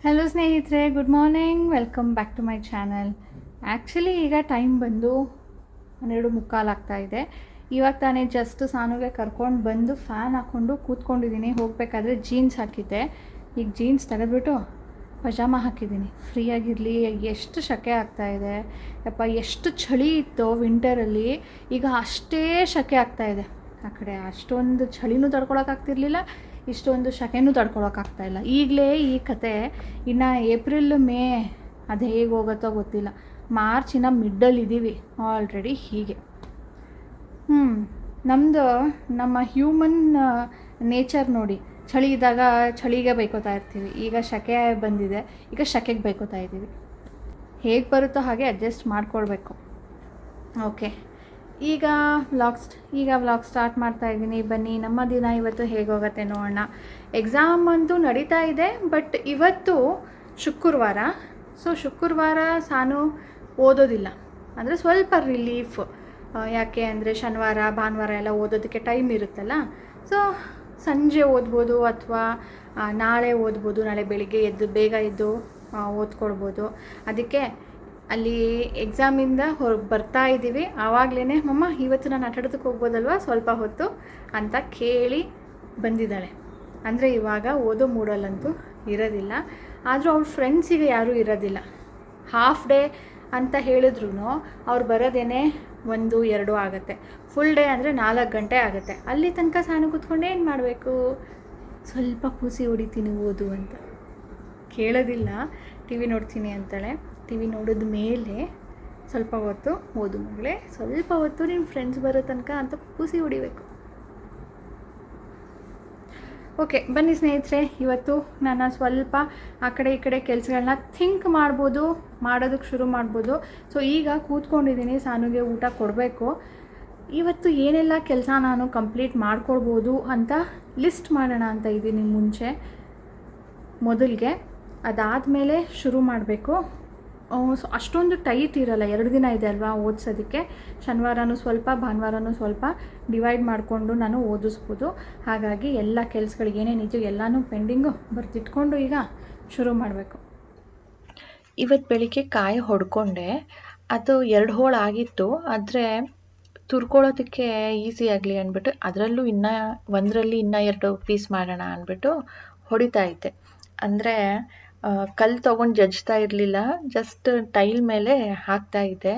Hello ಸ್ನೇಹಿತರೆ, good morning. Welcome back to my channel. Actually ಈಗ time ಬಂದು 12:45 ಆಗ್ತಾಯಿದೆ. ಇವಾಗ ತಾನೇ ಜಸ್ಟ್ ಸಾನುಗೆ ಕರ್ಕೊಂಡು ಬಂದು ಫ್ಯಾನ್ ಹಾಕ್ಕೊಂಡು ಕೂತ್ಕೊಂಡಿದ್ದೀನಿ. ಹೋಗಬೇಕಾದ್ರೆ ಜೀನ್ಸ್ ಹಾಕಿದ್ದೆ, ಈಗ ಜೀನ್ಸ್ ತೆಗೆದ್ಬಿಟ್ಟು ಪಜಾಮ ಹಾಕಿದ್ದೀನಿ, ಫ್ರೀಯಾಗಿರಲಿ. ಎಷ್ಟು ಸೆಕೆ ಆಗ್ತಾಯಿದೆ ಯಪ್ಪ, ಎಷ್ಟು ಚಳಿ ಇತ್ತು ವಿಂಟರಲ್ಲಿ, ಈಗ ಅಷ್ಟೇ ಸೆಕೆ ಆಗ್ತಾಯಿದೆ. ಆ ಕಡೆ ಅಷ್ಟೊಂದು ಚಳಿನೂ ತಡ್ಕೊಳಕ್ಕಾಗ್ತಿರ್ಲಿಲ್ಲ, ಇಷ್ಟೊಂದು ಸೆಕೆನೂ ತಡ್ಕೊಳಕ್ಕಾಗ್ತಾಯಿಲ್ಲ. ಈಗಲೇ ಈ ಕತೆ ಇನ್ನು ಏಪ್ರಿಲ್ ಮೇ ಅದು ಹೇಗೆ ಹೋಗುತ್ತೋ ಗೊತ್ತಿಲ್ಲ. ಮಾರ್ಚಿನ ಮಿಡ್ಡಲ್ಲಿದ್ದೀವಿ ಆಲ್ರೆಡಿ. ಹೀಗೆ ನಮ್ಮ ಹ್ಯೂಮನ್ ನೇಚರ್ ನೋಡಿ, ಚಳಿ ಇದ್ದಾಗ ಚಳಿಗೆ ಬೈಕೋತಾ ಇರ್ತೀವಿ. ಈಗ ಸೆಕೆ ಬಂದಿದೆ, ಈಗ ಸೆಕೆಗೆ ಬೈಕೋತಾ ಇದ್ದೀವಿ. ಹೇಗೆ ಬರುತ್ತೋ ಹಾಗೆ ಅಡ್ಜಸ್ಟ್ ಮಾಡ್ಕೊಳ್ಬೇಕು. ಓಕೆ, ಈಗ ವ್ಲಾಗ್ ಸ್ಟಾರ್ಟ್ ಮಾಡ್ತಾ ಇದ್ದೀನಿ. ಬನ್ನಿ, ನಮ್ಮ ದಿನ ಇವತ್ತು ಹೇಗೆ ಹೋಗುತ್ತೆ ನೋಡೋಣ. ಎಕ್ಸಾಮ್ ಅಂತೂ ನಡೀತಾ ಇದೆ, ಬಟ್ ಇವತ್ತು ಶುಕ್ರವಾರ. ಸೊ ಶುಕ್ರವಾರ ಸಾನು ಓದೋದಿಲ್ಲ, ಅಂದರೆ ಸ್ವಲ್ಪ ರಿಲೀಫ್. ಯಾಕೆ ಅಂದರೆ ಶನಿವಾರ ಭಾನುವಾರ ಎಲ್ಲ ಓದೋದಕ್ಕೆ ಟೈಮ್ ಇರುತ್ತಲ್ಲ. ಸೊ ಸಂಜೆ ಓದ್ಬೋದು ಅಥವಾ ನಾಳೆ ಓದ್ಬೋದು. ನಾಳೆ ಬೆಳಿಗ್ಗೆ ಬೇಗ ಎದ್ದು ಓದ್ಕೊಳ್ಬೋದು. ಅದಕ್ಕೆ ಅಲ್ಲಿ ಎಕ್ಸಾಮಿಂದ ಬರ್ತಾ ಇದ್ದೀವಿ. ಆವಾಗಲೇ ಮಮ್ಮ ಇವತ್ತು ನಾನು ಆಟಾಡೋದಕ್ಕೆ ಹೋಗ್ಬೋದಲ್ವ ಸ್ವಲ್ಪ ಹೊತ್ತು ಅಂತ ಕೇಳಿ ಬಂದಿದ್ದಾಳೆ. ಅಂದರೆ ಇವಾಗ ಓದೋ ಮೂಡಲ್ಲಂತೂ ಇರೋದಿಲ್ಲ. ಆದರೂ ಅವ್ರ ಫ್ರೆಂಡ್ಸಿಗೆ ಯಾರೂ ಇರೋದಿಲ್ಲ. ಹಾಫ್ ಡೇ ಅಂತ ಹೇಳಿದ್ರು ಅವ್ರು ಬರೋದೇನೆ 1-2 ಆಗುತ್ತೆ. ಫುಲ್ ಡೇ ಅಂದರೆ 4 ಗಂಟೆ ಆಗುತ್ತೆ. ಅಲ್ಲಿ ತನಕ ಸಾನು ಕೂತ್ಕೊಂಡು ಏನು ಮಾಡಬೇಕು? ಸ್ವಲ್ಪ ಕೂಸಿ ಹೊಡಿತೀನಿ ಓದು ಅಂತ. ಕೇಳೋದಿಲ್ಲ, ಟಿ ವಿ ನೋಡ್ತೀನಿ ಅಂತಾಳೆ. ಟಿ ವಿ ನೋಡಿದ ಮೇಲೆ ಸ್ವಲ್ಪ ಹೊತ್ತು ಓದು ಮಗಳೇ, ಸ್ವಲ್ಪ ಹೊತ್ತು ನಿಮ್ಮ ಫ್ರೆಂಡ್ಸ್ ಬರೋ ತನಕ ಅಂತ ಕೂಸಿ ಹೊಡಿಬೇಕು. ಓಕೆ, ಬನ್ನಿ ಸ್ನೇಹಿತರೆ, ಇವತ್ತು ನಾನು ಸ್ವಲ್ಪ ಆ ಕಡೆ ಈ ಕಡೆ ಕೆಲಸಗಳನ್ನ ಥಿಂಕ್ ಮಾಡೋದಕ್ಕೆ ಶುರು ಮಾಡ್ಬೋದು. ಸೊ ಈಗ ಕೂತ್ಕೊಂಡಿದ್ದೀನಿ, ಸಾನುಗೆ ಊಟ ಕೊಡಬೇಕು. ಇವತ್ತು ಏನೆಲ್ಲ ಕೆಲಸ ನಾನು ಕಂಪ್ಲೀಟ್ ಮಾಡ್ಕೊಳ್ಬೋದು ಅಂತ ಲಿಸ್ಟ್ ಮಾಡೋಣ ಅಂತ ಇದ್ದೀನಿ ಮುಂಚೆ. ಮೊದಲಿಗೆ ಅದಾದಮೇಲೆ ಶುರು ಮಾಡಬೇಕು. ಸೊ ಅಷ್ಟೊಂದು ಟೈಟ್ ಇರಲ್ಲ, 2 ದಿನ ಇದೆ ಅಲ್ವಾ ಓದಿಸೋದಕ್ಕೆ. ಶನಿವಾರನೂ ಸ್ವಲ್ಪ, ಭಾನುವಾರನೂ ಸ್ವಲ್ಪ ಡಿವೈಡ್ ಮಾಡಿಕೊಂಡು ನಾನು ಓದಿಸ್ಬೋದು. ಹಾಗಾಗಿ ಎಲ್ಲ ಕೆಲಸಗಳಿಗೆ ಏನೇನಿದೆಯೋ ಎಲ್ಲನೂ ಪೆಂಡಿಂಗು ಬರೆದಿಟ್ಕೊಂಡು ಈಗ ಶುರು ಮಾಡಬೇಕು. ಇವತ್ತು ಬೆಳಿಗ್ಗೆ ಕಾಯಿ ಹೊಡ್ಕೊಂಡೆ, ಅದು 2 ಹೋಳು ಆಗಿತ್ತು. ಆದರೆ ತುರ್ಕೊಳ್ಳೋದಕ್ಕೆ ಈಸಿ ಆಗಲಿ ಅಂದ್ಬಿಟ್ಟು ಅದರಲ್ಲೂ ಒಂದರಲ್ಲಿ ಇನ್ನೂ 2 ಪೀಸ್ ಮಾಡೋಣ ಅಂದ್ಬಿಟ್ಟು ಹೊಡಿತಾ ಇದ್ದೆ. ಅಂದರೆ ಕಲ್ಲು ತೊಗೊಂಡು ಜಜ್ತಾ ಇರಲಿಲ್ಲ, ಜಸ್ಟ್ ಟೈಲ್ ಮೇಲೆ ಹಾಕ್ತಾ ಇದ್ದೆ.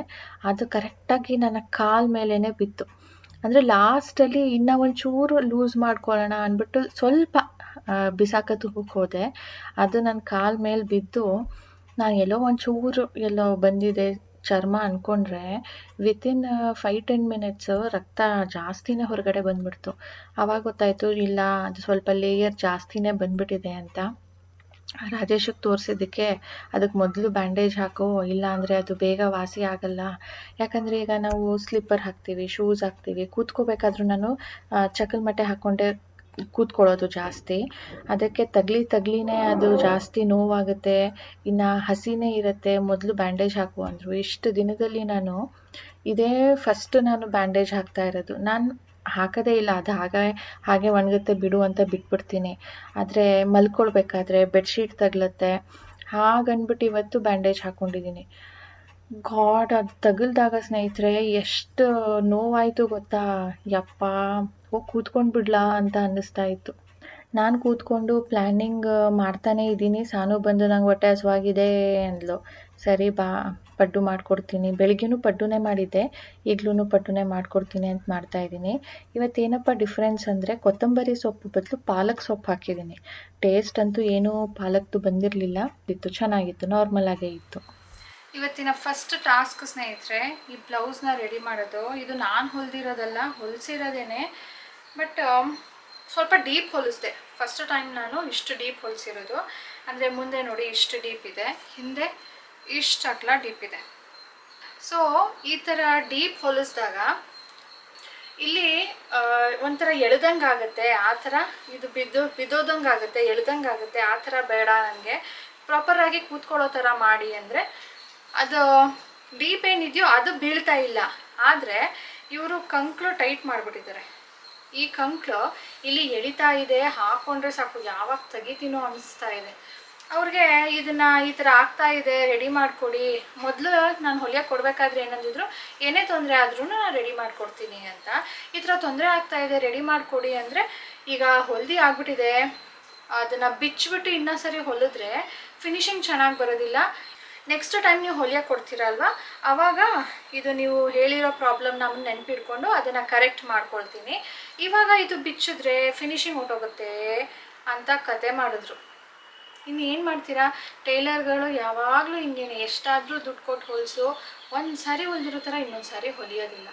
ಅದು ಕರೆಕ್ಟಾಗಿ ನನ್ನ ಕಾಲ ಮೇಲೇ ಬಿತ್ತು. ಅಂದರೆ ಲಾಸ್ಟಲ್ಲಿ ಇನ್ನೂ ಒಂಚೂರು ಲೂಸ್ ಮಾಡ್ಕೊಳ್ಳೋಣ ಅಂದ್ಬಿಟ್ಟು ಸ್ವಲ್ಪ ಬಿಸಾಕೋದಕ್ಕೆ ಹೋದೆ. ಅದು ನನ್ನ ಕಾಲ ಮೇಲೆ ಬಿದ್ದು ನಾನು ಎಲ್ಲೋ ಬಂದಿದೆ ಚರ್ಮ ಅಂದ್ಕೊಂಡ್ರೆ ವಿತಿನ್ 5-10 ಮಿನಿಟ್ಸು ರಕ್ತ ಜಾಸ್ತಿನೇ ಹೊರಗಡೆ ಬಂದ್ಬಿಡ್ತು. ಆವಾಗ ಗೊತ್ತಾಯಿತು, ಇಲ್ಲ ಅದು ಸ್ವಲ್ಪ ಲೇಯರ್ ಜಾಸ್ತಿನೇ ಬಂದ್ಬಿಟ್ಟಿದೆ ಅಂತ. ರಾಜೇಶಕ್ಕೆ ತೋರಿಸಿದ್ದಕ್ಕೆ ಅದಕ್ಕೆ ಮೊದಲು ಬ್ಯಾಂಡೇಜ್ ಹಾಕೋ, ಇಲ್ಲ ಅಂದರೆ ಅದು ಬೇಗ ವಾಸಿ ಆಗಲ್ಲ. ಯಾಕಂದರೆ ಈಗ ನಾವು ಸ್ಲಿಪ್ಪರ್ ಹಾಕ್ತೀವಿ, ಶೂಸ್ ಹಾಕ್ತೀವಿ, ಕೂತ್ಕೋಬೇಕಾದ್ರೂ ನಾನು ಚಕ್ಕಲ್ಮಟ್ಟೆ ಹಾಕ್ಕೊಂಡೆ ಕೂತ್ಕೊಳ್ಳೋದು ಜಾಸ್ತಿ. ಅದಕ್ಕೆ ತಗ್ಲಿನೇ ಅದು ಜಾಸ್ತಿ ನೋವಾಗುತ್ತೆ, ಇನ್ನು ಹಸಿನೇ ಇರುತ್ತೆ. ಮೊದಲು ಬ್ಯಾಂಡೇಜ್ ಹಾಕು ಅಂದರು. ಇಷ್ಟು ದಿನದಲ್ಲಿ ಇದೇ ಫಸ್ಟ್ ನಾನು ಬ್ಯಾಂಡೇಜ್ ಹಾಕ್ತಾ ಇರೋದು. ನಾನು ಹಾಕೋದೇ ಇಲ್ಲ, ಅದು ಹಾಗೆ ಒಣಗುತ್ತೆ ಬಿಡು ಅಂತ ಬಿಟ್ಬಿಡ್ತೀನಿ. ಆದರೆ ಮಲ್ಕೊಳ್ಬೇಕಾದ್ರೆ ಬೆಡ್ಶೀಟ್ ತಗಲುತ್ತೆ, ಹಾಗನ್ಬಿಟ್ಟು ಇವತ್ತು ಬ್ಯಾಂಡೇಜ್ ಹಾಕ್ಕೊಂಡಿದ್ದೀನಿ. ಗಾಡ್, ಅದು ತಗಲ್ದಾಗ ಸ್ನೇಹಿತರೆ ಎಷ್ಟು ನೋವಾಯಿತು ಗೊತ್ತಾ? ಯಪ್ಪ, ಹೋಗಿ ಕೂತ್ಕೊಂಡು ಬಿಡ್ಲಾ ಅಂತ ಅನ್ನಿಸ್ತಾ ಇತ್ತು. ನಾನು ಕೂತ್ಕೊಂಡು ಪ್ಲ್ಯಾನಿಂಗ್ ಮಾಡ್ತಾನೇ ಇದ್ದೀನಿ. ಸಾನು ಬಂದು ನಂಗೆ ಹೊಟ್ಟೆ ಹಸುವಾಗಿದೆ ಅಂದ್ಲು. ಸರಿ ಬಾ, ಪಡ್ಡು ಮಾಡಿಕೊಡ್ತೀನಿ. ಬೆಳಿಗ್ಗೆನೂ ಪಡ್ಡುನೇ ಮಾಡಿದ್ದೆ, ಈಗಲೂ ಪಡ್ಡುನೇ ಮಾಡಿಕೊಡ್ತೀನಿ ಅಂತ ಮಾಡ್ತಾಯಿದ್ದೀನಿ. ಇವತ್ತೇನಪ್ಪ ಡಿಫ್ರೆನ್ಸ್ ಅಂದರೆ ಕೊತ್ತಂಬರಿ ಸೊಪ್ಪು ಬದಲು ಪಾಲಕ್ ಸೊಪ್ಪು ಹಾಕಿದ್ದೀನಿ. ಟೇಸ್ಟ್ ಅಂತೂ ಏನೂ ಪಾಲಕ್ದು ಬಂದಿರಲಿಲ್ಲ, ಚೆನ್ನಾಗಿತ್ತು, ನಾರ್ಮಲಾಗೇ ಇತ್ತು. ಇವತ್ತಿನ ಫಸ್ಟ್ ಟಾಸ್ಕ್ ಸ್ನೇಹಿತರೆ, ಈ ಬ್ಲೌಸ್ನ ರೆಡಿ ಮಾಡೋದು. ಇದು ನಾನು ಹೊಲಿಸಿರೋದೇನೆ, ಬಟ್ ಸ್ವಲ್ಪ ಡೀಪ್ ಹೊಲಿಸಿದೆ. ಫಸ್ಟ್ ಟೈಮ್ ನಾನು ಇಷ್ಟು ಡೀಪ್ ಹೊಲಿಸಿರೋದು. ಅಂದರೆ ಮುಂದೆ ನೋಡಿ ಇಷ್ಟು ಡೀಪ್ ಇದೆ, ಹಿಂದೆ ಇಷ್ಟು ಅಗಲ ಡೀಪ್ ಇದೆ. ಸೊ ಈ ಥರ ಡೀಪ್ ಹೊಲಿಸಿದಾಗ ಇಲ್ಲಿ ಒಂಥರ ಎಳ್ದಂಗೆ ಆಗುತ್ತೆ, ಆ ಥರ ಇದು ಬಿದ್ದೋದಂಗೆ ಆಗುತ್ತೆ, ಎಳ್ದಂಗೆ ಆಗುತ್ತೆ. ಆ ಥರ ಬೇಡ ನನಗೆ, ಪ್ರಾಪರಾಗಿ ಕೂತ್ಕೊಳ್ಳೋ ಥರ ಮಾಡಿ. ಅಂದರೆ ಅದು ಡೀಪ್ ಏನಿದೆಯೋ ಅದು ಬೀಳ್ತಾ ಇಲ್ಲ, ಆದರೆ ಇವರು ಕಂಕ್ಳು ಟೈಟ್ ಮಾಡಿಬಿಟ್ಟಿದ್ದಾರೆ. ಈ ಕಂಕ್ಳು ಇಲ್ಲಿ ಎಳಿತಾ ಇದೆ, ಹಾಕ್ಕೊಂಡ್ರೆ ಸಾಕು ಯಾವಾಗ ತೆಗಿತೀನೋ ಅನಿಸ್ತಾ ಇದೆ. ಅವ್ರಿಗೆ ಇದನ್ನ ಈ ಥರ ಆಗ್ತಾ ಇದೆ, ರೆಡಿ ಮಾಡಿಕೊಡಿ. ಮೊದಲು ನಾನು ಹೊಲಿಯೋಕೆ ಕೊಡಬೇಕಾದ್ರೆ ಏನಂದಿದ್ರು, ಏನೇ ತೊಂದರೆ ಆದ್ರೂ ನಾನು ರೆಡಿ ಮಾಡಿಕೊಡ್ತೀನಿ ಅಂತ. ಈ ಥರ ತೊಂದರೆ ಆಗ್ತಾ ಇದೆ, ರೆಡಿ ಮಾಡಿಕೊಡಿ ಅಂದರೆ, ಈಗ ಹೊಲ್ದಿ ಆಗ್ಬಿಟ್ಟಿದೆ, ಅದನ್ನು ಬಿಚ್ಚಿಬಿಟ್ಟು ಇನ್ನೂ ಸರಿ ಹೊಲಿದ್ರೆ ಫಿನಿಶಿಂಗ್ ಚೆನ್ನಾಗಿ ಬರೋದಿಲ್ಲ. ನೆಕ್ಸ್ಟ್ ಟೈಮ್ ನೀವು ಹೊಲಿಯೋಕೆ ಕೊಡ್ತೀರಲ್ವ, ಆವಾಗ ಇದು ನೀವು ಹೇಳಿರೋ ಪ್ರಾಬ್ಲಮ್ ನಮ್ಮನ್ನು ನೆನಪಿಟ್ಕೊಂಡು ಅದನ್ನು ಕರೆಕ್ಟ್ ಮಾಡ್ಕೊಳ್ತೀನಿ. ಇವಾಗ ಇದು ಬಿಚ್ಚಿದ್ರೆ ಫಿನಿಶಿಂಗ್ ಹೊಟ್ಟೋಗುತ್ತೆ ಅಂತ ಕತೆ ಮಾಡಿದ್ರು. ಇನ್ನು ಏನು ಮಾಡ್ತೀರಾ, ಟೈಲರ್ಗಳು ಯಾವಾಗಲೂ ಹಿಂಗೇನೆ, ಎಷ್ಟಾದರೂ ದುಡ್ಡು ಕೊಟ್ಟು ಹೊಲಿಸು, ಒಂದು ಸಾರಿ ಹೊಲಿದಿರೋ ಥರ ಇನ್ನೊಂದು ಸಾರಿ ಹೊಲಿಯೋದಿಲ್ಲ.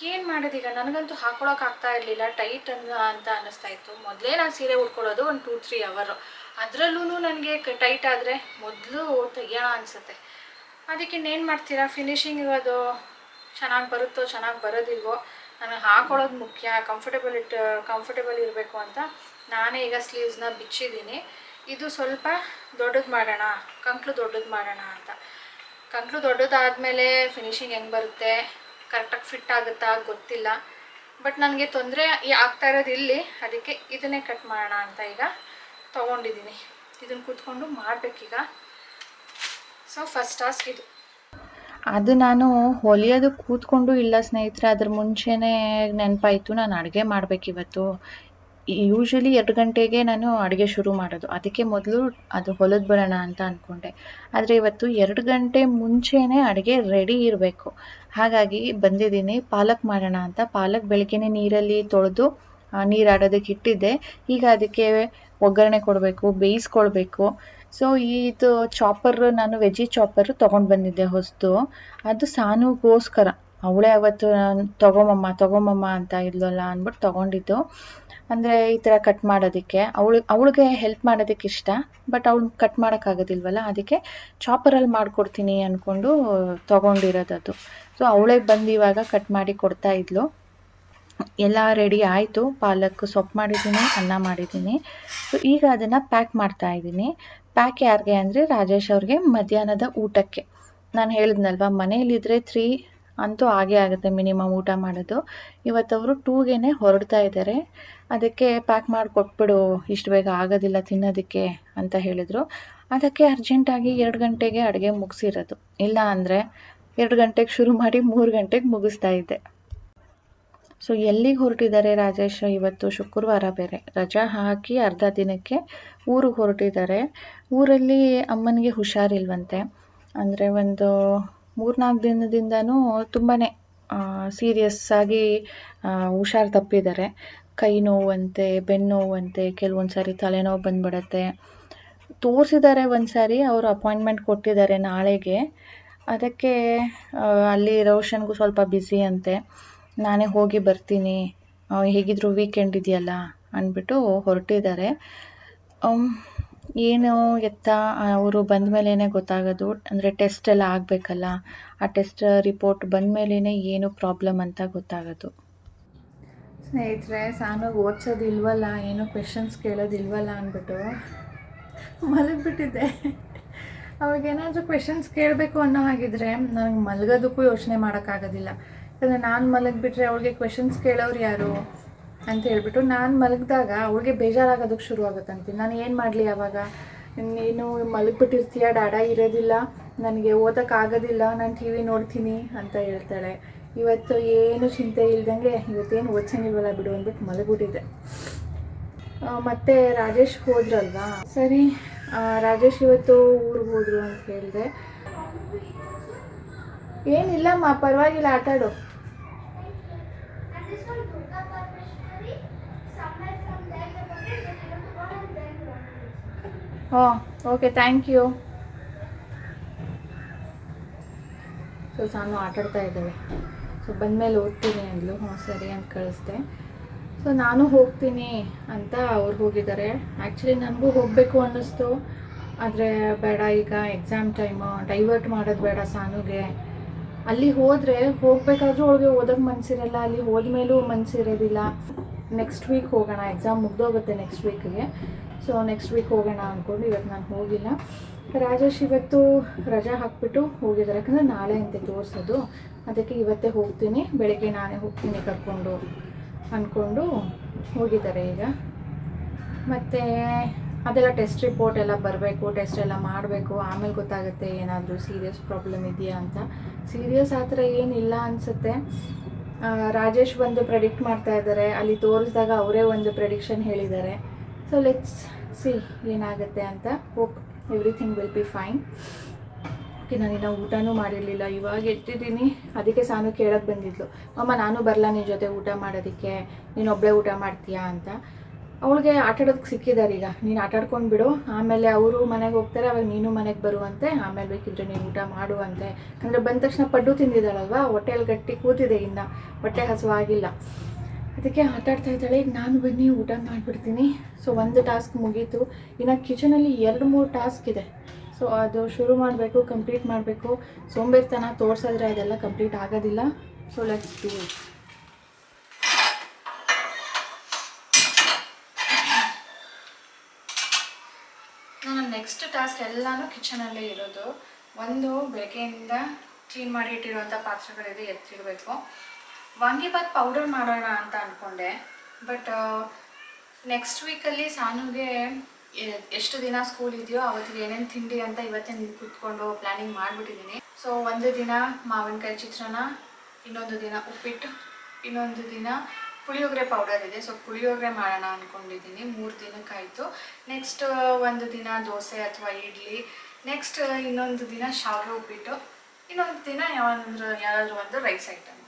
ಏನು ಮಾಡೋದೀಗ, ನನಗಂತೂ ಹಾಕ್ಕೊಳಕ್ಕಾಗ್ತಾ ಇರಲಿಲ್ಲ, ಟೈಟ್ ಅಂತ ಅನ್ನಿಸ್ತಾ ಇತ್ತು. ಮೊದಲೇ ನಾನು ಸೀರೆ ಉಟ್ಕೊಳ್ಳೋದು ಒಂದು 2-3 ಅವರ್, ಅದರಲ್ಲೂ ನನಗೆ ಟೈಟ್ ಆದರೆ ಮೊದಲು ತೆಗಿಯೋಣ ಅನಿಸುತ್ತೆ. ಅದಕ್ಕೆ ಇನ್ನೇನು ಮಾಡ್ತೀರಾ, ಫಿನಿಶಿಂಗ್ ಇರೋದು ಚೆನ್ನಾಗಿ ಬರುತ್ತೋ ಚೆನ್ನಾಗಿ ಬರೋದಿಲ್ವೋ, ನನಗೆ ಹಾಕೊಳ್ಳೋದು ಮುಖ್ಯ, ಕಂಫರ್ಟೇಬಲ್ ಇರಬೇಕು ಅಂತ ನಾನೇ ಈಗ ಸ್ಲೀವ್ಸ್ನ ಬಿಚ್ಚಿದ್ದೀನಿ. ಇದು ಸ್ವಲ್ಪ ದೊಡ್ಡದು ಮಾಡೋಣ, ಕಂಕ್ಳು ದೊಡ್ಡದು ಮಾಡೋಣ ಅಂತ. ಕಂಕ್ಳು ದೊಡ್ಡದಾದಮೇಲೆ ಫಿನಿಶಿಂಗ್ ಹೆಂಗೆ ಬರುತ್ತೆ, ಕರೆಕ್ಟಾಗಿ ಫಿಟ್ ಆಗುತ್ತಾ ಗೊತ್ತಿಲ್ಲ. ಬಟ್ ನನಗೆ ತೊಂದರೆ ಆಗ್ತಾ ಇರೋದು ಇಲ್ಲಿ, ಅದಕ್ಕೆ ಇದನ್ನೇ ಕಟ್ ಮಾಡೋಣ ಅಂತ ಈಗ ತೊಗೊಂಡಿದ್ದೀನಿ. ಇದನ್ನು ಕೂತ್ಕೊಂಡು ಮಾಡಬೇಕೀಗ. ಸೊ ಫಸ್ಟ್ ಟಾಸ್ಕ್ ಇದು. ಅದು ನಾನು ಹೊಲಿಯೋದು ಕೂತ್ಕೊಂಡು ಇಲ್ಲ ಸ್ನೇಹಿತರೆ, ಅದ್ರ ಮುಂಚೆನೇ ನೆನಪಾಯಿತು ನಾನು ಅಡುಗೆ ಮಾಡಬೇಕಿವತ್ತು. ಯೂಶ್ವಲಿ 2 ಗಂಟೆಗೆ ನಾನು ಅಡುಗೆ ಶುರು ಮಾಡೋದು, ಅದಕ್ಕೆ ಮೊದಲು ಅದು ಹೊಲಿದು ಬರೋಣ ಅಂತ ಅಂದ್ಕೊಂಡೆ. ಆದರೆ ಇವತ್ತು 2 ಗಂಟೆ ಮುಂಚೆನೇ ಅಡುಗೆ ರೆಡಿ ಇರಬೇಕು. ಹಾಗಾಗಿ ಬಂದಿದ್ದೀನಿ ಪಾಲಕ್ ಮಾಡೋಣ ಅಂತ. ಪಾಲಕ್ ಬೆಳಗ್ಗೆನೇ ನೀರಲ್ಲಿ ತೊಳೆದು ನೀರಾಡೋದಕ್ಕೆ ಇಟ್ಟಿದ್ದೆ. ಈಗ ಅದಕ್ಕೆ ಒಗ್ಗರಣೆ ಕೊಡಬೇಕು, ಬೇಯಿಸ್ಕೊಳ್ಬೇಕು. ಸೊ ಇದು ಚಾಪರ್, ನಾನು ವೆಜ್ಜಿ ಚಾಪರು ತೊಗೊಂಡು ಬಂದಿದ್ದೆ ಹೊಸದು. ಅದು ಸಾನುಗೋಸ್ಕರ, ಅವಳೇ ಅವತ್ತು ತಗೊಮಮ್ಮ ಅಂತ ಇದ್ಲಲ್ಲ ಅಂದ್ಬಿಟ್ಟು ತೊಗೊಂಡಿದ್ದು. ಅಂದರೆ ಈ ಥರ ಕಟ್ ಮಾಡೋದಕ್ಕೆ ಅವಳಿಗೆ ಹೆಲ್ಪ್ ಮಾಡೋದಕ್ಕೆ ಇಷ್ಟ, ಬಟ್ ಅವಳು ಕಟ್ ಮಾಡೋಕ್ಕಾಗೋದಿಲ್ವಲ್ಲ, ಅದಕ್ಕೆ ಚಾಪರಲ್ಲಿ ಮಾಡಿಕೊಡ್ತೀನಿ ಅಂದ್ಕೊಂಡು ತೊಗೊಂಡಿರೋದದು. ಸೊ ಅವಳೇ ಬಂದು ಇವಾಗ ಕಟ್ ಮಾಡಿ ಕೊಡ್ತಾ ಇದ್ಲು. ಎಲ್ಲ ರೆಡಿ ಆಯಿತು, ಪಾಲಕ್ ಸೊಪ್ಪು ಮಾಡಿದ್ದೀನಿ, ಅನ್ನ ಮಾಡಿದ್ದೀನಿ. ಸೊ ಈಗ ಅದನ್ನು ಪ್ಯಾಕ್ ಮಾಡ್ತಾ ಇದ್ದೀನಿ. ಪ್ಯಾಕ್ ಯಾರಿಗೆ ಅಂದರೆ ರಾಜೇಶ್ ಅವ್ರಿಗೆ ಮಧ್ಯಾಹ್ನದ ಊಟಕ್ಕೆ. ನಾನು ಹೇಳಿದ್ನಲ್ವ, ಮನೇಲಿದ್ದರೆ 3 ಅಂತೂ ಆಗೇ ಆಗುತ್ತೆ ಮಿನಿಮಮ್ ಊಟ ಮಾಡೋದು. ಇವತ್ತವರು 2ಗೆ ಹೊರಡ್ತಾ ಇದ್ದಾರೆ. ಅದಕ್ಕೆ ಪ್ಯಾಕ್ ಮಾಡಿ ಕೊಟ್ಬಿಡು, ಇಷ್ಟು ಬೇಗ ಆಗೋದಿಲ್ಲ ತಿನ್ನೋದಕ್ಕೆ ಅಂತ ಹೇಳಿದರು. ಅದಕ್ಕೆ ಅರ್ಜೆಂಟಾಗಿ 2 ಗಂಟೆಗೆ ಅಡುಗೆ ಮುಗಿಸಿರೋದು. ಇಲ್ಲ ಅಂದರೆ 2 ಗಂಟೆಗೆ ಶುರು ಮಾಡಿ 3 ಗಂಟೆಗೆ ಮುಗಿಸ್ತಾ ಇದ್ದೆ. ಸೊ ಎಲ್ಲಿಗೆ ಹೊರಟಿದ್ದಾರೆ ರಾಜೇಶ್, ಇವತ್ತು ಶುಕ್ರವಾರ ಬೇರೆ, ರಜಾ ಹಾಕಿ ಅರ್ಧ ದಿನಕ್ಕೆ ಊರಿಗೆ ಹೊರಟಿದ್ದಾರೆ. ಊರಲ್ಲಿ ಅಮ್ಮನಿಗೆ ಹುಷಾರಿಲ್ವಂತೆ. ಅಂದರೆ ಒಂದು 3-4 ದಿನದಿಂದನೂ ತುಂಬಾ ಸೀರಿಯಸ್ ಆಗಿ ಹುಷಾರು ತಪ್ಪಿದ್ದಾರೆ. ಕೈ ನೋವಂತೆ, ಬೆನ್ನು ನೋವಂತೆ, ಕೆಲವೊಂದು ಸಾರಿ ತಲೆನೋವು ಬಂದ್ಬಿಡತ್ತೆ. ತೋರಿಸಿದ್ದಾರೆ ಒಂದು ಸಾರಿ, ಅವರು ಅಪಾಯಿಂಟ್ಮೆಂಟ್ ಕೊಟ್ಟಿದ್ದಾರೆ ನಾಳೆಗೆ. ಅದಕ್ಕೆ ಅಲ್ಲಿ ರೋಷನ್ಗೂ ಸ್ವಲ್ಪ ಬ್ಯುಸಿ ಅಂತೆ. ನಾನೇ ಹೋಗಿ ಬರ್ತೀನಿ, ಹೇಗಿದ್ರು ವೀಕೆಂಡ್ ಇದೆಯಲ್ಲ ಅಂದ್ಬಿಟ್ಟು ಹೊರಟಿದ್ದಾರೆ. ಏನು ಎತ್ತ ಅವರು ಬಂದ ಮೇಲೇ ಗೊತ್ತಾಗೋದು. ಅಂದರೆ ಟೆಸ್ಟ್ ಎಲ್ಲ ಆಗಬೇಕಲ್ಲ, ಆ ಟೆಸ್ಟ್ ರಿಪೋರ್ಟ್ ಬಂದ ಮೇಲೇ ಏನು ಪ್ರಾಬ್ಲಮ್ ಅಂತ ಗೊತ್ತಾಗೋದು. ಸ್ನೇಹಿತರೆ, ಸಾನುಗೆ ಓದಿಸೋದಿಲ್ವಲ್ಲ, ಏನು ಕ್ವೆಶನ್ಸ್ ಕೇಳೋದಿಲ್ವಲ್ಲ ಅಂದ್ಬಿಟ್ಟು ಮಲಗಿಬಿಟ್ಟಿದ್ದೆ. ಅವಾಗೇನಾದರೂ ಕ್ವೆಶನ್ಸ್ ಕೇಳಬೇಕು ಅನ್ನೋ ಹಾಗಿದ್ರೆ ನನಗೆ ಮಲಗೋದಕ್ಕೂ ಯೋಚನೆ ಮಾಡೋಕ್ಕಾಗೋದಿಲ್ಲ. ಯಾಕಂದರೆ ನಾನು ಮಲಗಿಬಿಟ್ರೆ ಅವಳಿಗೆ ಕ್ವೆಶನ್ಸ್ ಕೇಳೋರು ಯಾರು ಅಂತ ಹೇಳ್ಬಿಟ್ಟು ನಾನು ಮಲಗಿದಾಗ ಅವಳಿಗೆ ಬೇಜಾರಾಗೋದಕ್ಕೆ ಶುರು ಆಗುತ್ತಂತೀನಿ. ನಾನು ಏನು ಮಾಡಲಿ ಆವಾಗ, ನೀನು ಮಲಗಿಬಿಟ್ಟಿರ್ತೀಯ, ಡಾಡಾ ಇರೋದಿಲ್ಲ, ನನಗೆ ಓದೋಕ್ಕಾಗೋದಿಲ್ಲ, ನಾನು ಟಿ ವಿ ನೋಡ್ತೀನಿ ಅಂತ ಹೇಳ್ತಾಳೆ. ಇವತ್ತು ಏನು ಚಿಂತೆ ಇಲ್ದಂಗೆ ಇವತ್ತೇನು ಓದ್ಸಂಗಿಲ್ವಲ್ಲ ಬಿಡು ಅಂದ್ಬಿಟ್ಟು ಮಲಗಿಬಿಟ್ಟಿದ್ದೆ. ಮತ್ತು ರಾಜೇಶ್ ಹೋದ್ರಲ್ವಾ, ಸರಿ ರಾಜೇಶ್ ಇವತ್ತು ಊರಿಗೆ ಹೋದರು ಅಂತ ಹೇಳಿದೆ. ಏನಿಲ್ಲಮ್ಮ, ಪರವಾಗಿಲ್ಲ, ಆಟಾಡು. Okay, thank you. So Sanu ಆಟಾಡ್ತಾ ಇದ್ದಾಳೆ. ಸೊ ಬಂದಮೇಲೆ ಓದ್ತೀನಿ ಅಂದ್ಲು. ಸರಿ ಅಂತ ಕಳಿಸ್ದೆ. ಸೊ ನಾನು ಹೋಗ್ತೀನಿ ಅಂತ ಅವ್ರು ಹೋಗಿದ್ದಾರೆ. ಆ್ಯಕ್ಚುಲಿ ನನಗೂ ಹೋಗಬೇಕು ಅನ್ನಿಸ್ತು, ಆದರೆ ಬೇಡ, ಈಗ ಎಕ್ಸಾಮ್ ಟೈಮು, ಡೈವರ್ಟ್ ಮಾಡೋದು ಬೇಡ ಸಾನುಗೆ. ಅಲ್ಲಿ ಹೋದರೆ ಹೋಗಬೇಕಾದ್ರೂ ಅವಳಿಗೆ ಓದೋಕ್ಕೆ ಮನಸ್ಸಿರಲ್ಲ, ಅಲ್ಲಿ ಹೋದ್ಮೇಲೂ ಮನಸ್ಸಿರೋದಿಲ್ಲ. ನೆಕ್ಸ್ಟ್ ವೀಕ್ ಹೋಗೋಣ, ಎಕ್ಸಾಮ್ ಮುಗ್ದೋಗುತ್ತೆ ನೆಕ್ಸ್ಟ್ ವೀಕಿಗೆ. ಸೊ ನೆಕ್ಸ್ಟ್ ವೀಕ್ ಹೋಗೋಣ ಅಂದ್ಕೊಂಡು ಇವತ್ತು ನಾನು ಹೋಗಿಲ್ಲ. ರಾಜೇಶ್ ಇವತ್ತು ರಜಾ ಹಾಕ್ಬಿಟ್ಟು ಹೋಗಿದ್ದಾರೆ, ಯಾಕಂದರೆ ನಾಳೆ ಅಂತೆ ತೋರಿಸೋದು. ಅದಕ್ಕೆ ಇವತ್ತೇ ಹೋಗ್ತೀನಿ, ಬೆಳಗ್ಗೆ ನಾನೇ ಹೋಗ್ತೀನಿ ಕರ್ಕೊಂಡು ಅಂದ್ಕೊಂಡು ಹೋಗಿದ್ದಾರೆ ಈಗ. ಮತ್ತು ಅದೆಲ್ಲ ಟೆಸ್ಟ್ ರಿಪೋರ್ಟ್ ಎಲ್ಲ ಬರಬೇಕು, ಟೆಸ್ಟ್ ಎಲ್ಲ ಮಾಡಬೇಕು, ಆಮೇಲೆ ಗೊತ್ತಾಗುತ್ತೆ ಏನಾದರೂ ಸೀರಿಯಸ್ ಪ್ರಾಬ್ಲಮ್ ಇದೆಯಾ ಅಂತ. ಸೀರಿಯಸ್ ಆ ಥರ ಏನಿಲ್ಲ ಅನಿಸುತ್ತೆ. ರಾಜೇಶ್ ಬಂದು ಪ್ರೆಡಿಕ್ಟ್ ಮಾಡ್ತಾ ಇದ್ದಾರೆ, ಅಲ್ಲಿ ತೋರಿಸಿದಾಗ ಅವರೇ ಒಂದು ಪ್ರೆಡಿಕ್ಷನ್ ಹೇಳಿದ್ದಾರೆ. ಸೊ ಲೆಟ್ಸ್ ಸಿ ಏನಾಗುತ್ತೆ ಅಂತ. Hope everything will be fine. Okay, ನಾನಿನ್ನ ಊಟನೂ ಮಾಡಿರಲಿಲ್ಲ, ಇವಾಗ ಎದ್ದಿದ್ದೀನಿ. ಅದಕ್ಕೆ ಸಾನು ಕೇಳೋಕ್ಕೆ ಬಂದಿದ್ಲು, ಅಮ್ಮ ನಾನು ಬರಲ್ಲ ನಿನ್ನ ಜೊತೆ ಊಟ ಮಾಡೋದಕ್ಕೆ, ನೀನು ಒಬ್ಬಳೇ ಊಟ ಮಾಡ್ತೀಯಾ ಅಂತ. ಅವಳಿಗೆ ಆಟಾಡೋದಕ್ಕೆ ಸಿಕ್ಕಿದ್ದಾರೆ ಈಗ, ನೀನು ಆಟಾಡ್ಕೊಂಡು ಬಿಡು, ಆಮೇಲೆ ಅವರು ಮನೆಗೆ ಹೋಗ್ತಾರೆ, ಅವಾಗ ನೀನು ಮನೆಗೆ ಬರುವಂತೆ, ಆಮೇಲೆ ಬೇಕಿದ್ರೆ ನೀನು ಊಟ ಮಾಡುವಂತೆ. ಅಂದರೆ ಬಂದ ತಕ್ಷಣ ಪಡ್ಡು ತಿಂದಿದ್ದಾಳಲ್ವ, ಹೊಟ್ಟೆಯಲ್ಲಿ ಗಟ್ಟಿ ಕೂತಿದೆ, ಇನ್ನು ಹೊಟ್ಟೆ ಹಸುವಾಗಿಲ್ಲ, ಅದಕ್ಕೆ ಆಟಾಡ್ತಾ ಇದ್ದಾಳೆ. ಈಗ ನಾನು ಬನ್ನಿ ಊಟ ಮಾಡಿಬಿಡ್ತೀನಿ. ಸೊ ಒಂದು ಟಾಸ್ಕ್ ಮುಗೀತು, ಇನ್ನು ಕಿಚನಲ್ಲಿ 2-3 ಟಾಸ್ಕ್ ಇದೆ. ಸೊ ಅದು ಶುರು ಮಾಡಬೇಕು, ಕಂಪ್ಲೀಟ್ ಮಾಡಬೇಕು. ಸೋಂಬೇರಿತನ ತೋರಿಸಿದ್ರೆ ಅದೆಲ್ಲ ಕಂಪ್ಲೀಟ್ ಆಗೋದಿಲ್ಲ. So let's do it. ನನ್ನ ನೆಕ್ಸ್ಟ್ ಟಾಸ್ಕ್ ಎಲ್ಲನೂ ಕಿಚನಲ್ಲೇ ಇರೋದು. ಒಂದು, ಬೆಳಗ್ಗೆಯಿಂದ ಕ್ಲೀನ್ ಮಾಡಿ ಇಟ್ಟಿರುವಂಥ ಪಾತ್ರೆಗಳಿದೆ, ಎತ್ತಿಡಬೇಕು. ವಾಂಗಿಬಾತ್ ಪೌಡರ್ ಮಾಡೋಣ ಅಂತ ಅಂದ್ಕೊಂಡೆ, ಬಟ್ ನೆಕ್ಸ್ಟ್ ವೀಕಲ್ಲಿ ಸಾನುಗೆ ಎಷ್ಟು ದಿನ ಸ್ಕೂಲ್ ಇದೆಯೋ ಅವತ್ತಿಗೆ ಏನೇನು ತಿಂಡಿ ಅಂತ ಇವತ್ತೇ ನೀವು ಕೂತ್ಕೊಂಡು ಪ್ಲ್ಯಾನಿಂಗ್ ಮಾಡಿಬಿಟ್ಟಿದ್ದೀನಿ. ಸೊ ಒಂದು ದಿನ ಮಾವಿನಕಾಯಿ ಚಿತ್ರಾನ್ನ, ಇನ್ನೊಂದು ದಿನ ಉಪ್ಪಿಟ್ಟು, ಇನ್ನೊಂದು ದಿನ ಪುಳಿಯೋಗರೆ ಪೌಡರ್ ಇದೆ. ಸೊ ಪುಳಿಯೋಗರೆ ಮಾಡೋಣ ಅಂದ್ಕೊಂಡಿದ್ದೀನಿ. 3 ದಿನಕ್ಕಾಯಿತು. ನೆಕ್ಸ್ಟ್ ಒಂದು ದಿನ ದೋಸೆ ಅಥವಾ ಇಡ್ಲಿ, ನೆಕ್ಸ್ಟ್ ಇನ್ನೊಂದು ದಿನ ಶಾವಿಗೆ ಉಪ್ಪಿಟ್ಟು, ಇನ್ನೊಂದು ದಿನ ಯಾವ್ದಾದ್ರು ಒಂದು ರೈಸ್ ಐಟಮ್.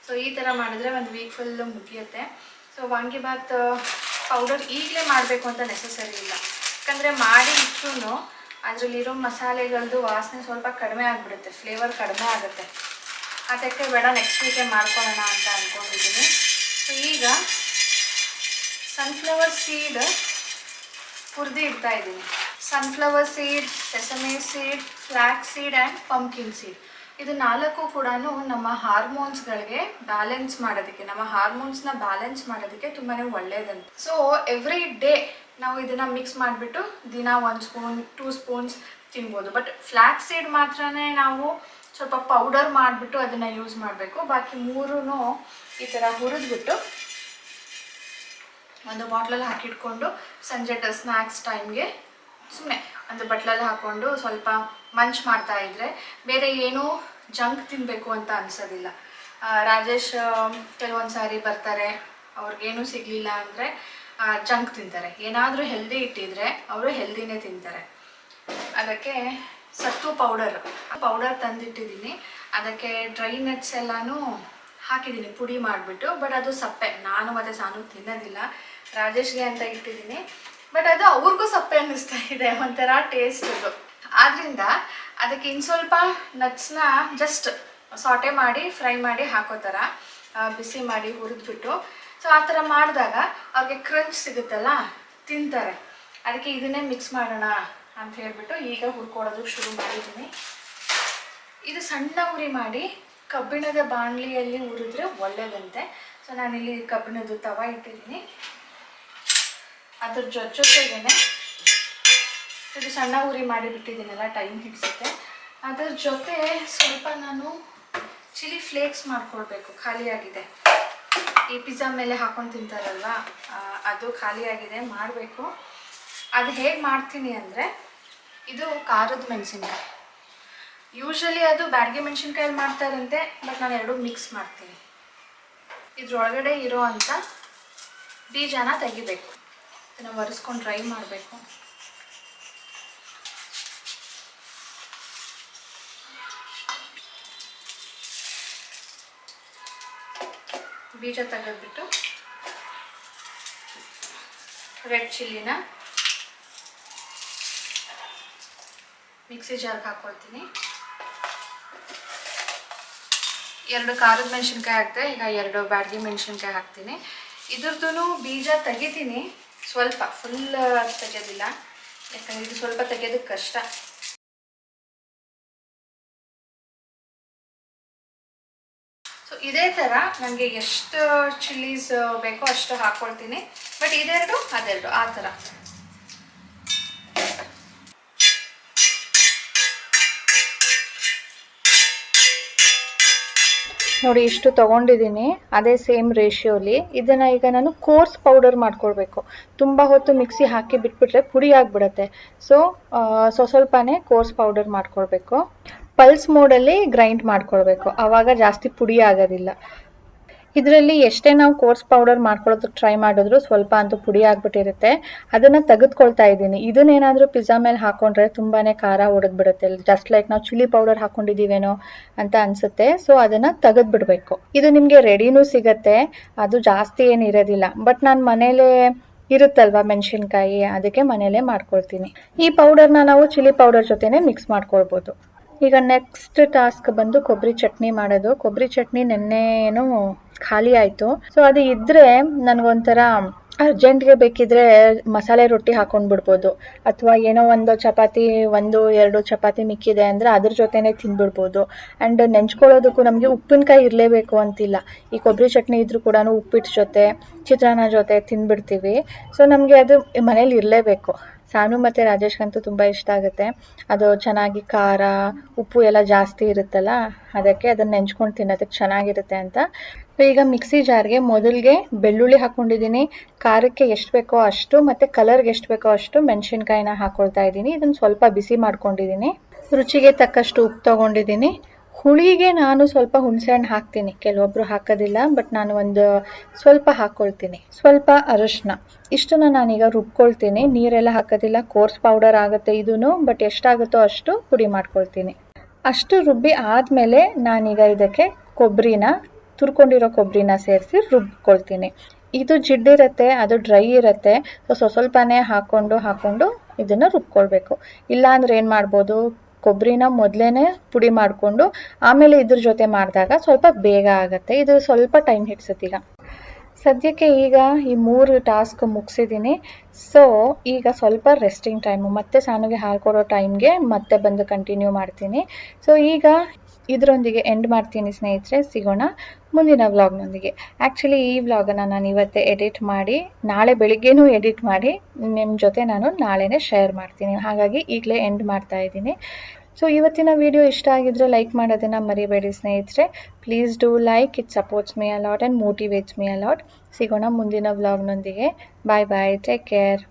ಸೊ ಈ ಥರ ಮಾಡಿದ್ರೆ ಒಂದು ವೀಕ್ ಫುಲ್ಲು ಮುಗಿಯುತ್ತೆ. ಸೊ ವಾಂಗಿಬಾತ್ ಪೌಡರ್ ಈಗಲೇ ಮಾಡಬೇಕು ಅಂತ ನೆಸಸರಿ ಇಲ್ಲ, ಯಾಕಂದರೆ ಮಾಡಿ ಇಟ್ಟರು ಅದರಲ್ಲಿರೋ ಮಸಾಲೆಗಳದ್ದು ವಾಸನೆ ಸ್ವಲ್ಪ ಕಡಿಮೆ ಆಗಿಬಿಡುತ್ತೆ, ಫ್ಲೇವರ್ ಕಡಿಮೆ ಆಗುತ್ತೆ. ಅದಕ್ಕೆ ಬೇಡ, ನೆಕ್ಸ್ಟ್ ವೀಕೆ ಮಾಡ್ಕೊಳ್ಳೋಣ ಅಂತ ಅಂದ್ಕೊಂಡಿದ್ದೀನಿ. ಸೊ ಈಗ ಸನ್ಫ್ಲವರ್ ಸೀಡ್ ಹುರಿದು ಇಡ್ತಾ ಇದ್ದೀನಿ. Sunflower seed, sesame seed, flax seed and pumpkin seed, ಇದು 4 ಕೂಡ ನಮ್ಮ ಹಾರ್ಮೋನ್ಸ್ಗಳಿಗೆ ಬ್ಯಾಲೆನ್ಸ್ ಮಾಡೋದಕ್ಕೆ, ನಮ್ಮ ಹಾರ್ಮೋನ್ಸ್ನ ಬ್ಯಾಲೆನ್ಸ್ ಮಾಡೋದಕ್ಕೆ ತುಂಬಾ ಒಳ್ಳೆಯದಂತೆ. ಸೊ ಎವ್ರಿ ಡೇ ನಾವು ಇದನ್ನು ಮಿಕ್ಸ್ ಮಾಡಿಬಿಟ್ಟು ದಿನ 1 ಸ್ಪೂನ್ 2 ಸ್ಪೂನ್ಸ್ ತಿನ್ಬೋದು. ಬಟ್ ಫ್ಲ್ಯಾಕ್ಸ್ ಸೀಡ್ ಮಾತ್ರನೇ ನಾವು ಸ್ವಲ್ಪ ಪೌಡರ್ ಮಾಡಿಬಿಟ್ಟು ಅದನ್ನು ಯೂಸ್ ಮಾಡಬೇಕು. ಬಾಕಿ 3 ಈ ಥರ ಹುರಿದ್ಬಿಟ್ಟು ಒಂದು ಬಾಟ್ಲಲ್ಲಿ ಹಾಕಿಟ್ಕೊಂಡು ಸಂಜೆ ಸ್ನ್ಯಾಕ್ಸ್ ಟೈಮ್ಗೆ ಸುಮ್ಮನೆ ಒಂದು ಬಟ್ಲಲ್ಲಿ ಹಾಕ್ಕೊಂಡು ಸ್ವಲ್ಪ ಮಂಚ್ ಮಾಡ್ತಾ ಇದ್ದರೆ ಬೇರೆ ಏನೂ ಜಂಕ್ ತಿನ್ನಬೇಕು ಅಂತ ಅನಿಸೋದಿಲ್ಲ. ರಾಜೇಶ್ ಕೆಲವೊಂದು ಸಾರಿ ಬರ್ತಾರೆ, ಅವ್ರಿಗೇನೂ ಸಿಗಲಿಲ್ಲ ಅಂದರೆ ಜಂಕ್ ತಿಂತಾರೆ. ಏನಾದರೂ ಹೆಲ್ದಿ ಇಟ್ಟಿದ್ರೆ ಅವರು ಹೆಲ್ದಿನೇ ತಿಂತಾರೆ. ಅದಕ್ಕೆ ಸತ್ತು ಪೌಡರ್ ತಂದಿಟ್ಟಿದ್ದೀನಿ. ಅದಕ್ಕೆ ಡ್ರೈ ನಟ್ಸ್ ಎಲ್ಲನೂ ಹಾಕಿದ್ದೀನಿ ಪುಡಿ ಮಾಡಿಬಿಟ್ಟು. ಬಟ್ ಅದು ಸಪ್ಪೆ, ನಾನು ಮತ್ತು ಸಾನು ತಿನ್ನೋದಿಲ್ಲ, ರಾಜೇಶ್ಗೆ ಅಂತ ಇಟ್ಟಿದ್ದೀನಿ. ಬಟ್ ಅದು ಅವ್ರಿಗೂ ಸಪ್ಪೆ ಅನ್ನಿಸ್ತಾ ಇದೆ, ಒಂಥರ ಟೇಸ್ಟ್ ಅದು. ಆದ್ದರಿಂದ ಅದಕ್ಕೆ ಇನ್ನು ಸ್ವಲ್ಪ ನಟ್ಸ್ನ ಜಸ್ಟ್ ಸಾಟೆ ಮಾಡಿ ಫ್ರೈ ಮಾಡಿ ಹಾಕೋ ಥರ ಬಿಸಿ ಮಾಡಿ ಹುರಿದ್ಬಿಟ್ಟು, ಸೊ ಆ ಥರ ಮಾಡಿದಾಗ ಅವ್ರಿಗೆ ಕ್ರಂಚ್ ಸಿಗುತ್ತಲ್ಲ, ತಿಂತಾರೆ. ಅದಕ್ಕೆ ಇದನ್ನೇ ಮಿಕ್ಸ್ ಮಾಡೋಣ ಅಂತ ಹೇಳಿಬಿಟ್ಟು ಈಗ ಹುರ್ಕೊಳ್ಳೋದು ಶುರು ಮಾಡಿದ್ದೀನಿ. ಇದು ಸಣ್ಣ ಉರಿ ಮಾಡಿ ಕಬ್ಬಿಣದ ಬಾಣಲಿಯಲ್ಲಿ ಹುರಿದ್ರೆ ಒಳ್ಳೆಯದಂತೆ. ಸೊ ನಾನಿಲ್ಲಿ ಕಬ್ಬಿಣದ ತವ ಇಟ್ಟಿದ್ದೀನಿ. ಅದ್ರ ಜೊತೆಗೇನೆ ಇದು ಸಣ್ಣ ಉರಿ ಮಾಡಿಬಿಟ್ಟಿದ್ದೀನಲ್ಲ, ಟೈಮ್ ಹಿಡಿಸುತ್ತೆ. ಅದ್ರ ಜೊತೆ ಸ್ವಲ್ಪ ನಾನು ಚಿಲ್ಲಿ ಫ್ಲೇಕ್ಸ್ ಮಾಡ್ಕೊಳ್ಬೇಕು, ಖಾಲಿಯಾಗಿದೆ. ಈ ಪಿಜ್ಜಾ ಮೇಲೆ ಹಾಕೊಂಡು ತಿಂತಾರಲ್ವ, ಅದು ಖಾಲಿಯಾಗಿದೆ, ಮಾಡಬೇಕು. ಅದು ಹೇಗೆ ಮಾಡ್ತೀನಿ ಅಂದರೆ, ಇದು ಖಾರದ ಮೆಣಸಿನ್ಕಾಯಿ, ಯೂಶ್ವಲಿ ಅದು ಬ್ಯಾಡಗೆ ಮೆಣಸಿನ್ಕಾಯಲ್ಲಿ ಮಾಡ್ತಾರಂತೆ, ಬಟ್ ನಾನು 2 ಮಿಕ್ಸ್ ಮಾಡ್ತೀನಿ. ಇದ್ರೊಳಗಡೆ ಇರೋ ಅಂಥ ಬೀಜನ ತೆಗಿಬೇಕು, ಇದನ್ನು ಒರೆಸ್ಕೊಂಡು ಡ್ರೈ ಮಾಡಬೇಕು. ಬೀಜ ತೆಗೆದ್ಬಿಟ್ಟು ರೆಡ್ ಚಿಲ್ಲಿನ ಮಿಕ್ಸಿ ಜಾರ್ಗೆ ಹಾಕ್ಕೊಳ್ತೀನಿ. 2 ಖಾರದ ಮೆಣಸಿನ್ಕಾಯಿ ಹಾಕ್ತೆ, ಈಗ 2 ಬ್ಯಾಡಗಿ ಮೆಣಸಿನ್ಕಾಯಿ ಹಾಕ್ತೀನಿ. ಇದ್ರದ್ದು ಬೀಜ ತೆಗಿತೀನಿ, ಸ್ವಲ್ಪ ಫುಲ್ ತೆಗೆಯೋದಿಲ್ಲ, ಯಾಕಂದರೆ ಇದು ಸ್ವಲ್ಪ ತೆಗೆಯೋದಕ್ಕೆ ಕಷ್ಟ. ಸೊ ಇದೇ ಥರ ನನಗೆ ಎಷ್ಟು ಚಿಲ್ಲೀಸ್ ಬೇಕೋ ಅಷ್ಟು ಹಾಕ್ಕೊಳ್ತೀನಿ. ಬಟ್ ಇದೆರಡು ಅದೆರಡು ಆ ಥರ. ನೋಡಿ ಇಷ್ಟು ತೊಗೊಂಡಿದ್ದೀನಿ, ಅದೇ ಸೇಮ್ ರೇಷಿಯೋಲಿ. ಇದನ್ನು ಈಗ ನಾನು ಕೋರ್ಸ್ ಪೌಡರ್ ಮಾಡ್ಕೊಳ್ಬೇಕು. ತುಂಬ ಹೊತ್ತು ಮಿಕ್ಸಿ ಹಾಕಿ ಬಿಟ್ಬಿಟ್ರೆ ಪುಡಿ ಆಗಿಬಿಡುತ್ತೆ. ಸೊ ಸ್ವಲ್ಪನೇ ಕೋರ್ಸ್ ಪೌಡರ್ ಮಾಡ್ಕೊಳ್ಬೇಕು. ಪಲ್ಸ್ ಮೋಡಲ್ಲಿ ಗ್ರೈಂಡ್ ಮಾಡ್ಕೊಳ್ಬೇಕು, ಆವಾಗ ಜಾಸ್ತಿ ಪುಡಿ ಆಗೋದಿಲ್ಲ. ಇದರಲ್ಲಿ ಎಷ್ಟೇ ನಾವು ಕೋರ್ಸ್ ಪೌಡರ್ ಮಾಡ್ಕೊಳ್ಳೋದಕ್ಕೆ ಟ್ರೈ ಮಾಡಿದ್ರು ಸ್ವಲ್ಪ ಅಂತೂ ಪುಡಿ ಆಗ್ಬಿಟ್ಟಿರುತ್ತೆ. ಅದನ್ನು ತೆಗೆದುಕೊಳ್ತಾ ಇದ್ದೀನಿ. ಇದನ್ನೇನಾದರೂ ಪಿಜ್ಜಾ ಮೇಲೆ ಹಾಕೊಂಡ್ರೆ ತುಂಬಾ ಖಾರ ಹೊಡೆದ್ಬಿಡುತ್ತೆ, ಜಸ್ಟ್ ಲೈಕ್ ನಾವು ಚಿಲ್ಲಿ ಪೌಡರ್ ಹಾಕೊಂಡಿದ್ದೀವೇನೋ ಅಂತ ಅನಿಸುತ್ತೆ. ಸೊ ಅದನ್ನು ತೆಗೆದ್ಬಿಡ್ಬೇಕು. ಇದು ನಿಮಗೆ ರೆಡಿನೂ ಸಿಗುತ್ತೆ, ಅದು ಜಾಸ್ತಿ ಏನು ಇರೋದಿಲ್ಲ. ಬಟ್ ನಾನು ಮನೇಲೇ ಇರುತ್ತಲ್ವ ಮೆಣಸಿನ್ಕಾಯಿ, ಅದಕ್ಕೆ ಮನೇಲೇ ಮಾಡ್ಕೊಳ್ತೀನಿ. ಈ ಪೌಡರ್ನ ನಾವು ಚಿಲ್ಲಿ ಪೌಡರ್ ಜೊತೆನೇ ಮಿಕ್ಸ್ ಮಾಡ್ಕೊಳ್ಬೋದು. ಈಗ ನೆಕ್ಸ್ಟ್ ಟಾಸ್ಕ್ ಬಂದು ಕೊಬ್ಬರಿ ಚಟ್ನಿ ಮಾಡೋದು. ಕೊಬ್ಬರಿ ಚಟ್ನಿ ನೆನ್ನೆನೂ ಖಾಲಿ ಆಯಿತು. ಸೊ ಅದು ಇದ್ದರೆ ನನಗೊಂಥರ ಅರ್ಜೆಂಟ್ಗೆ ಬೇಕಿದ್ರೆ ಮಸಾಲೆ ರೊಟ್ಟಿ ಹಾಕೊಂಡು ಬಿಡ್ಬೋದು, ಅಥವಾ ಏನೋ ಒಂದು ಚಪಾತಿ 1-2 ಚಪಾತಿ ಮಿಕ್ಕಿದೆ ಅಂದರೆ ಅದ್ರ ಜೊತೆನೇ ತಿಂದ್ಬಿಡ್ಬೋದು. ಆ್ಯಂಡ್ ನೆಂಚ್ಕೊಳ್ಳೋದಕ್ಕೂ ನಮಗೆ ಉಪ್ಪಿನಕಾಯಿ ಇರಲೇಬೇಕು ಅಂತಿಲ್ಲ. ಈ ಕೊಬ್ಬರಿ ಚಟ್ನಿ ಇದ್ರೂ ಕೂಡ ಉಪ್ಪಿಟ್ಟು ಜೊತೆ ಚಿತ್ರಾನ್ನ ಜೊತೆ ತಿಂದ್ಬಿಡ್ತೀವಿ. ಸೊ ನಮಗೆ ಅದು ಮನೇಲಿ ಇರಲೇಬೇಕು. ಸಾನು ಮತ್ತು ರಾಜೇಶ್ಗಂತೂ ತುಂಬ ಇಷ್ಟ ಆಗುತ್ತೆ. ಅದು ಚೆನ್ನಾಗಿ ಖಾರ ಉಪ್ಪು ಎಲ್ಲ ಜಾಸ್ತಿ ಇರುತ್ತಲ್ಲ, ಅದಕ್ಕೆ ಅದನ್ನು ನೆಂಚ್ಕೊಂಡು ತಿನ್ನೋದಕ್ಕೆ ಚೆನ್ನಾಗಿರುತ್ತೆ ಅಂತ. ಸೊ ಈಗ ಮಿಕ್ಸಿ ಜಾರ್ಗೆ ಮೊದಲಿಗೆ ಬೆಳ್ಳುಳ್ಳಿ ಹಾಕ್ಕೊಂಡಿದ್ದೀನಿ, ಖಾರಕ್ಕೆ ಎಷ್ಟು ಬೇಕೋ ಅಷ್ಟು ಮತ್ತು ಕಲರ್ಗೆ ಎಷ್ಟು ಬೇಕೋ ಅಷ್ಟು ಮೆಣಸಿನ್ಕಾಯಿನ ಹಾಕ್ಕೊಳ್ತಾ ಇದ್ದೀನಿ. ಇದನ್ನು ಸ್ವಲ್ಪ ಬಿಸಿ ಮಾಡ್ಕೊಂಡಿದ್ದೀನಿ. ರುಚಿಗೆ ತಕ್ಕಷ್ಟು ಉಪ್ಪು ತೊಗೊಂಡಿದ್ದೀನಿ. ಹುಳಿಗೆ ನಾನು ಸ್ವಲ್ಪ ಹುಣಸೆಹಣ್ಣು ಹಾಕ್ತೀನಿ, ಕೆಲವೊಬ್ಬರು ಹಾಕೋದಿಲ್ಲ, ಬಟ್ ನಾನು ಒಂದು ಸ್ವಲ್ಪ ಹಾಕ್ಕೊಳ್ತೀನಿ. ಸ್ವಲ್ಪ ಅರಿಶಿನ, ಇಷ್ಟನ್ನು ನಾನೀಗ ರುಬ್ಕೊಳ್ತೀನಿ. ನೀರೆಲ್ಲ ಹಾಕೋದಿಲ್ಲ, ಕೋರ್ಸ್ ಪೌಡರ್ ಆಗುತ್ತೆ ಇದೂ, ಬಟ್ ಎಷ್ಟಾಗುತ್ತೋ ಅಷ್ಟು ಪುಡಿ ಮಾಡ್ಕೊಳ್ತೀನಿ. ಅಷ್ಟು ರುಬ್ಬಿ ಆದಮೇಲೆ ನಾನೀಗ ಇದಕ್ಕೆ ತುರ್ಕೊಂಡಿರೋ ಕೊಬ್ಬರಿನ ಸೇರಿಸಿ ರುಬ್ಕೊಳ್ತೀನಿ. ಇದು ಜಿಡ್ಡಿರುತ್ತೆ, ಅದು ಡ್ರೈ ಇರುತ್ತೆ. ಸೊ ಸ್ವಲ್ಪನೇ ಹಾಕ್ಕೊಂಡು ಇದನ್ನು ರುಬ್ಕೊಳ್ಬೇಕು. ಇಲ್ಲಾಂದ್ರೆ ಏನು ಮಾಡ್ಬೋದು, ಕೊಬ್ಬರಿನ ಮೊದಲೇ ಪುಡಿ ಮಾಡಿಕೊಂಡು ಆಮೇಲೆ ಇದ್ರ ಜೊತೆ ಮಾಡಿದಾಗ ಸ್ವಲ್ಪ ಬೇಗ ಆಗುತ್ತೆ. ಇದು ಸ್ವಲ್ಪ ಟೈಮ್ ಹಿಡಿಸುತ್ತೆ. ಈಗ ಸದ್ಯಕ್ಕೆ ಈಗ ಈ 3 ಟಾಸ್ಕ್ ಮುಗಿಸಿದ್ದೀನಿ. ಸೊ ಈಗ ಸ್ವಲ್ಪ ರೆಸ್ಟಿಂಗ್ ಟೈಮು, ಮತ್ತೆ ಸಾನುಗೆ ಹಾಲು ಕೊಡೋ ಟೈಮ್ಗೆ ಮತ್ತೆ ಬಂದು ಕಂಟಿನ್ಯೂ ಮಾಡ್ತೀನಿ. ಸೊ ಈಗ ಇದರೊಂದಿಗೆ ಎಂಡ್ ಮಾಡ್ತೀನಿ ಸ್ನೇಹಿತರೆ. ಸಿಗೋಣ ಮುಂದಿನ ವ್ಲಾಗ್ನೊಂದಿಗೆ. ಆ್ಯಕ್ಚುಲಿ ಈ ವ್ಲಾಗನ್ನು ನಾನು ಇವತ್ತೇ ಎಡಿಟ್ ಮಾಡಿ ನಾಳೆ ಬೆಳಿಗ್ಗೆನೂ ಎಡಿಟ್ ಮಾಡಿ ನಿಮ್ಮ ಜೊತೆ ನಾನು ನಾಳೆನೇ ಶೇರ್ ಮಾಡ್ತೀನಿ. ಹಾಗಾಗಿ ಈಗಲೇ ಎಂಡ್ ಮಾಡ್ತಾ ಇದ್ದೀನಿ. ಸೊ ಇವತ್ತಿನ ವಿಡಿಯೋ ಇಷ್ಟ ಆಗಿದ್ರೆ ಲೈಕ್ ಮಾಡೋದನ್ನು ಮರಿಬೇಡಿ ಸ್ನೇಹಿತರೆ. Please do like, it supports me a lot and motivates me a lot. ಸಿಗೋಣ ಮುಂದಿನ ವ್ಲಾಗ್ನೊಂದಿಗೆ. ಬಾಯ್ ಬಾಯ್, ಟೇಕ್ ಕೇರ್.